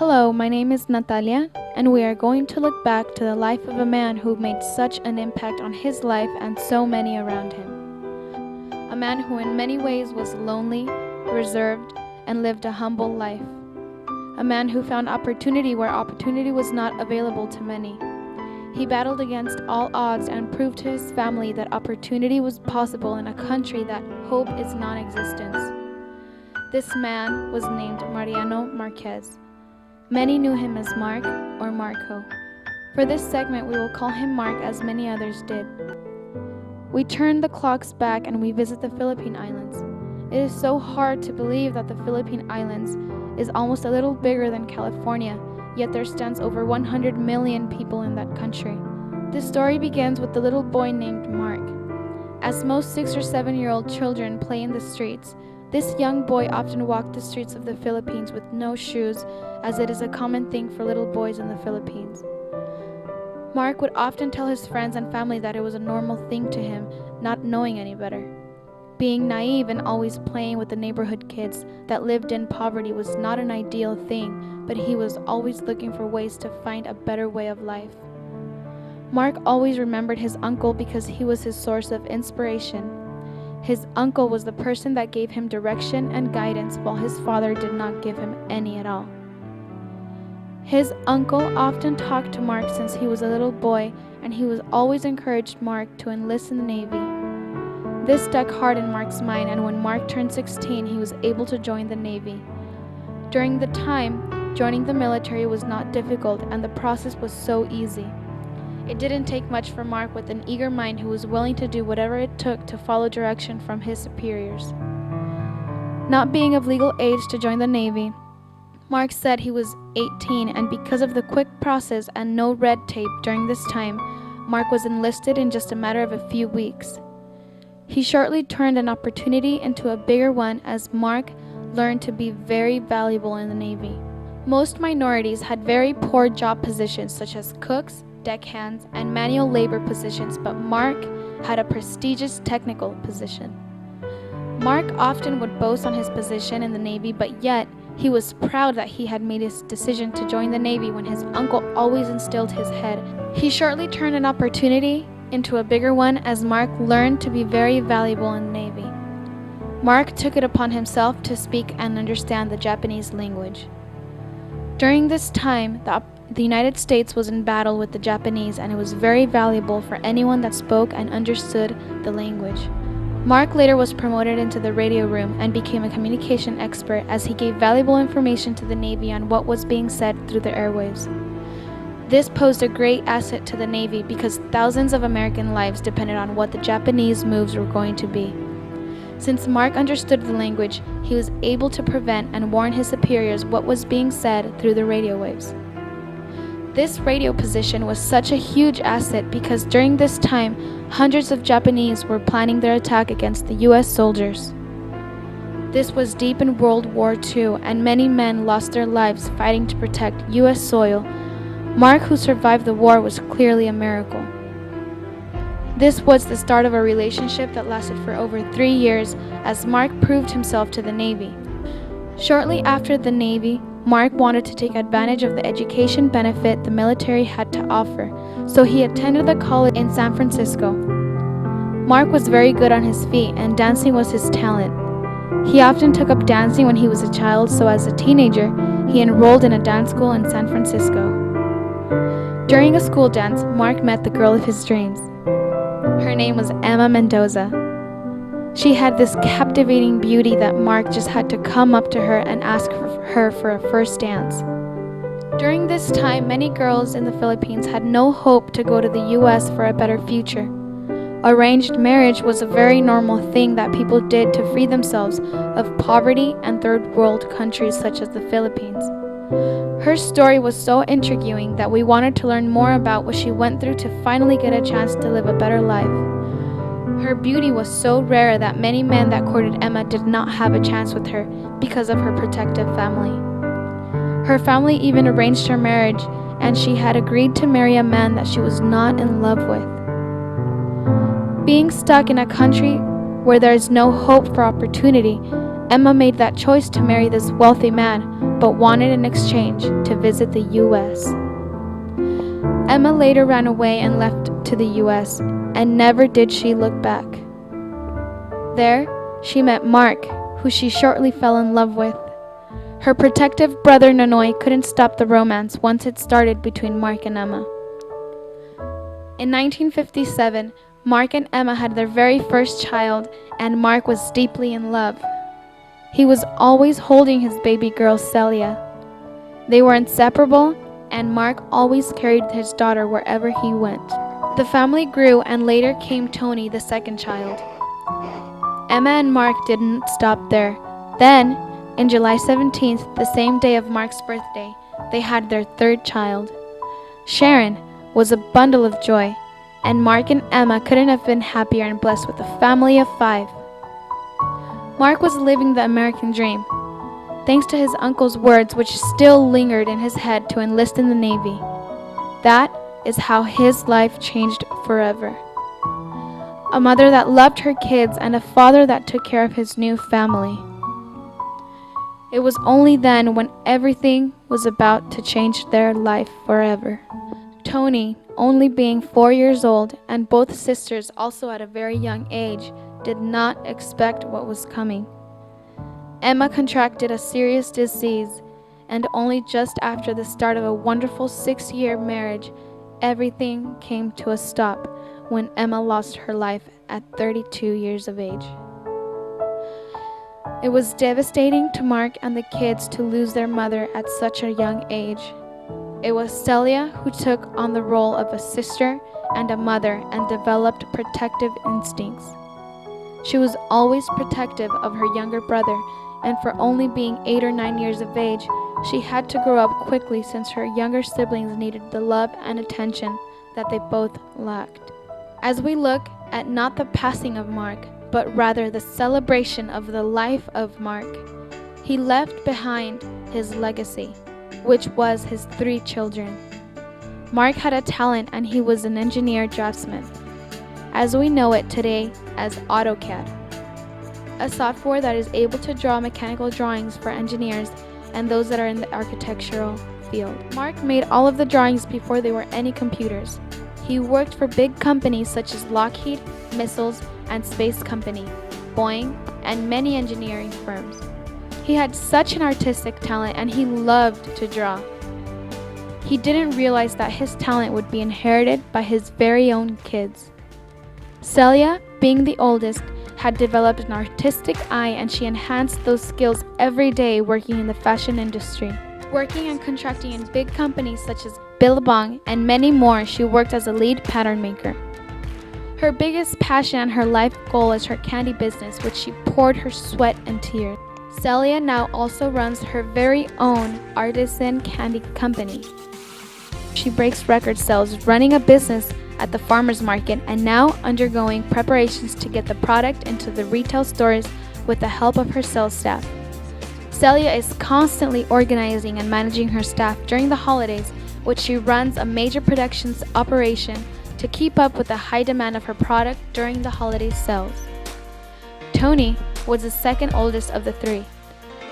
Hello, my name is Natalia, and we are going to look back to the life of a man who made such an impact on his life and so many around him. A man who in many ways was lonely, reserved, and lived a humble life. A man who found opportunity where opportunity was not available to many. He battled against all odds and proved to his family that opportunity was possible in a country that hope is non-existence. This man was named Mariano Marquez. Many knew him as Mark or Marco. For this segment, we will call him Mark as many others did. We turn the clocks back and we visit the Philippine Islands. It is so hard to believe that the Philippine Islands is almost a little bigger than California, yet there stands over 100 million people in that country. This story begins with the little boy named Mark. As most 6 or 7-year-old children play in the streets, this young boy often walked the streets of the Philippines with no shoes, as it is a common thing for little boys in the Philippines. Mark would often tell his friends and family that it was a normal thing to him, not knowing any better. Being naive and always playing with the neighborhood kids that lived in poverty was not an ideal thing, but he was always looking for ways to find a better way of life. Mark always remembered his uncle because he was his source of inspiration. His uncle was the person that gave him direction and guidance, while his father did not give him any at all. His uncle often talked to Mark since he was a little boy, and he was always encouraged Mark to enlist in the Navy. This stuck hard in Mark's mind, and when Mark turned 16, he was able to join the Navy. During the time, joining the military was not difficult, and the process was so easy. It didn't take much for Mark with an eager mind who was willing to do whatever it took to follow direction from his superiors. Not being of legal age to join the Navy, Mark said he was 18, and because of the quick process and no red tape during this time, Mark was enlisted in just a matter of a few weeks. He shortly turned an opportunity into a bigger one as Mark learned to be very valuable in the Navy. Most minorities had very poor job positions such as cooks, deckhands, and manual labor positions, but Mark had a prestigious technical position. Mark often would boast on his position in the Navy, but yet he was proud that he had made his decision to join the Navy when his uncle always instilled his head. He shortly turned an opportunity into a bigger one as Mark learned to be very valuable in the Navy. Mark took it upon himself to speak and understand the Japanese language. During this time, the United States was in battle with the Japanese, and it was very valuable for anyone that spoke and understood the language. Mark later was promoted into the radio room and became a communication expert as he gave valuable information to the Navy on what was being said through the airwaves. This posed a great asset to the Navy because thousands of American lives depended on what the Japanese moves were going to be. Since Mark understood the language, he was able to prevent and warn his superiors what was being said through the radio waves. This radio position was such a huge asset because during this time, hundreds of Japanese were planning their attack against the U.S. soldiers. This was deep in World War II, and many men lost their lives fighting to protect U.S. soil. Mark, who survived the war, was clearly a miracle. This was the start of a relationship that lasted for over 3 years as Mark proved himself to the Navy. Shortly after the Navy, Mark wanted to take advantage of the education benefit the military had to offer, so he attended the college in San Francisco. Mark was very good on his feet, and dancing was his talent. He often took up dancing when he was a child, so as a teenager, he enrolled in a dance school in San Francisco. During a school dance, Mark met the girl of his dreams. Her name was Emma Mendoza. She had this captivating beauty that Mark just had to come up to her and ask her for a first dance. During this time, many girls in the Philippines had no hope to go to the U.S. for a better future. Arranged marriage was a very normal thing that people did to free themselves of poverty and third world countries such as the Philippines. Her story was so intriguing that we wanted to learn more about what she went through to finally get a chance to live a better life. Her beauty was so rare that many men that courted Emma did not have a chance with her because of her protective family. Her family even arranged her marriage, and she had agreed to marry a man that she was not in love with. Being stuck in a country where there is no hope for opportunity, Emma made that choice to marry this wealthy man, but wanted in exchange to visit the U.S. Emma later ran away and left to the U.S., and never did she look back. There, she met Mark, who she shortly fell in love with. Her protective brother Nonoy couldn't stop the romance once it started between Mark and Emma. In 1957, Mark and Emma had their very first child, and Mark was deeply in love. He was always holding his baby girl Celia. They were inseparable, and Mark always carried his daughter wherever he went. The family grew, and later came Tony, the second child. Emma and Mark didn't stop there. Then, in July 17th, the same day of Mark's birthday, they had their third child. Sharon was a bundle of joy, and Mark and Emma couldn't have been happier and blessed with a family of 5. Mark was living the American dream, thanks to his uncle's words which still lingered in his head to enlist in the Navy. That is how his life changed forever. A mother that loved her kids and a father that took care of his new family. It was only then when everything was about to change their life forever. Tony, only being 4 years old, and both sisters also at a very young age, did not expect what was coming. Emma contracted a serious disease, and only just after the start of a wonderful 6-year marriage, everything came to a stop when Emma lost her life at 32 years of age. It was devastating to Mark and the kids to lose their mother at such a young age. It was Celia who took on the role of a sister and a mother and developed protective instincts. She was always protective of her younger brother, and for only being 8 or 9 years of age, she had to grow up quickly since her younger siblings needed the love and attention that they both lacked. As we look at not the passing of Mark, but rather the celebration of the life of Mark, he left behind his legacy, which was his 3 children. Mark had a talent, and he was an engineer draftsman, as we know it today as AutoCAD, a software that is able to draw mechanical drawings for engineers and those that are in the architectural field. Mark made all of the drawings before there were any computers. He worked for big companies such as Lockheed, Missiles and Space Company, Boeing, and many engineering firms. He had such an artistic talent, and he loved to draw. He didn't realize that his talent would be inherited by his very own kids. Celia, being the oldest, had developed an artistic eye, and she enhanced those skills every day working in the fashion industry. Working and contracting in big companies such as Billabong and many more, she worked as a lead pattern maker. Her biggest passion and her life goal is her candy business, which she poured her sweat and tears. Celia now also runs her very own artisan candy company. She breaks record sales running a business at the farmers market and now undergoing preparations to get the product into the retail stores with the help of her sales staff. Celia is constantly organizing and managing her staff during the holidays, which she runs a major productions operation to keep up with the high demand of her product during the holiday sales. Tony was the second oldest of the 3.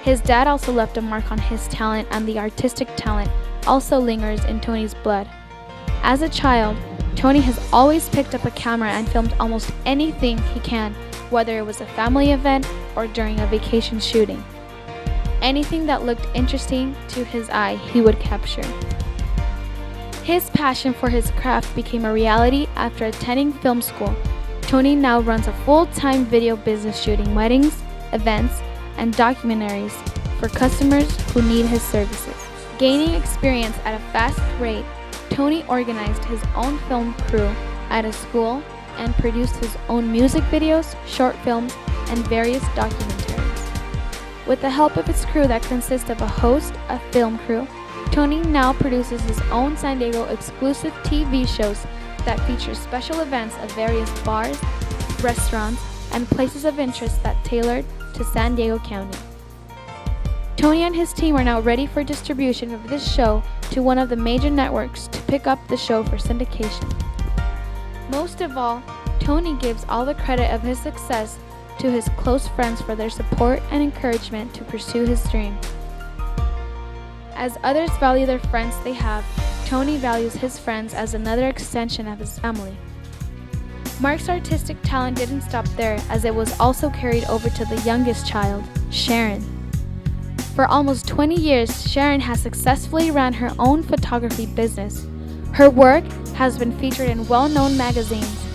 His dad also left a mark on his talent, and the artistic talent also lingers in Tony's blood. As a child, Tony has always picked up a camera and filmed almost anything he can, whether it was a family event or during a vacation shooting. Anything that looked interesting to his eye, he would capture. His passion for his craft became a reality after attending film school. Tony now runs a full-time video business shooting weddings, events, and documentaries for customers who need his services. Gaining experience at a fast rate, Tony organized his own film crew at a school and produced his own music videos, short films, and various documentaries. With the help of his crew that consists of a host, a film crew, Tony now produces his own San Diego exclusive TV shows that feature special events of various bars, restaurants, and places of interest that tailored to San Diego County. Tony and his team are now ready for distribution of this show to one of the major networks to pick up the show for syndication. Most of all, Tony gives all the credit of his success to his close friends for their support and encouragement to pursue his dream. As others value their friends they have, Tony values his friends as another extension of his family. Mark's artistic talent didn't stop there, as it was also carried over to the youngest child, Sharon. For almost 20 years, Sharon has successfully ran her own photography business. Her work has been featured in well-known magazines.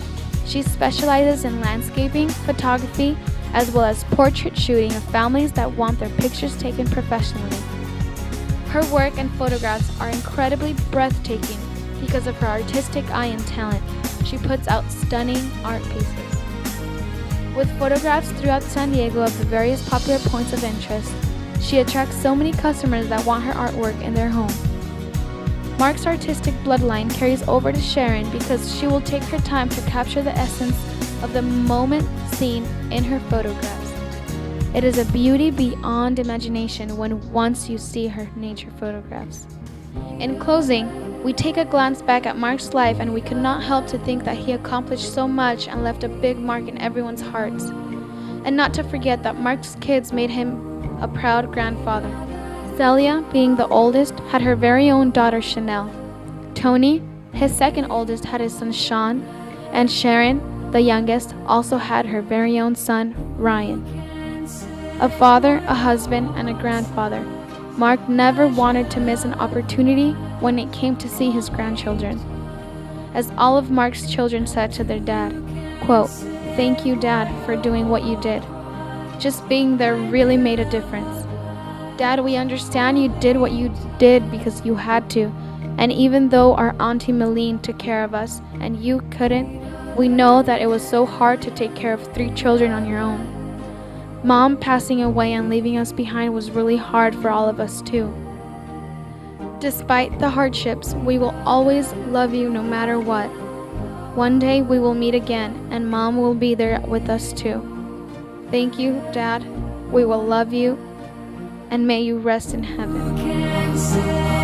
She specializes in landscaping, photography, as well as portrait shooting of families that want their pictures taken professionally. Her work and photographs are incredibly breathtaking because of her artistic eye and talent. She puts out stunning art pieces. With photographs throughout San Diego of the various popular points of interest, she attracts so many customers that want her artwork in their home. Mark's artistic bloodline carries over to Sharon because she will take her time to capture the essence of the moment seen in her photographs. It is a beauty beyond imagination when once you see her nature photographs. In closing, we take a glance back at Mark's life and we could not help to think that he accomplished so much and left a big mark in everyone's hearts. And not to forget that Mark's kids made him a proud grandfather. Celia, being the oldest, had her very own daughter Chanel. Tony, his second oldest, had his son Sean, and Sharon, the youngest, also had her very own son Ryan. A father, a husband, and a grandfather, Mark never wanted to miss an opportunity when it came to see his grandchildren. As all of Mark's children said to their dad, quote, "Thank you, Dad, for doing what you did. Just being there really made a difference. Dad, we understand you did what you did because you had to, and even though our Auntie Meline took care of us and you couldn't, we know that it was so hard to take care of 3 children on your own. Mom passing away and leaving us behind was really hard for all of us too. Despite the hardships, we will always love you no matter what. One day we will meet again and Mom will be there with us too. Thank you, Dad. We will love you and may you rest in heaven."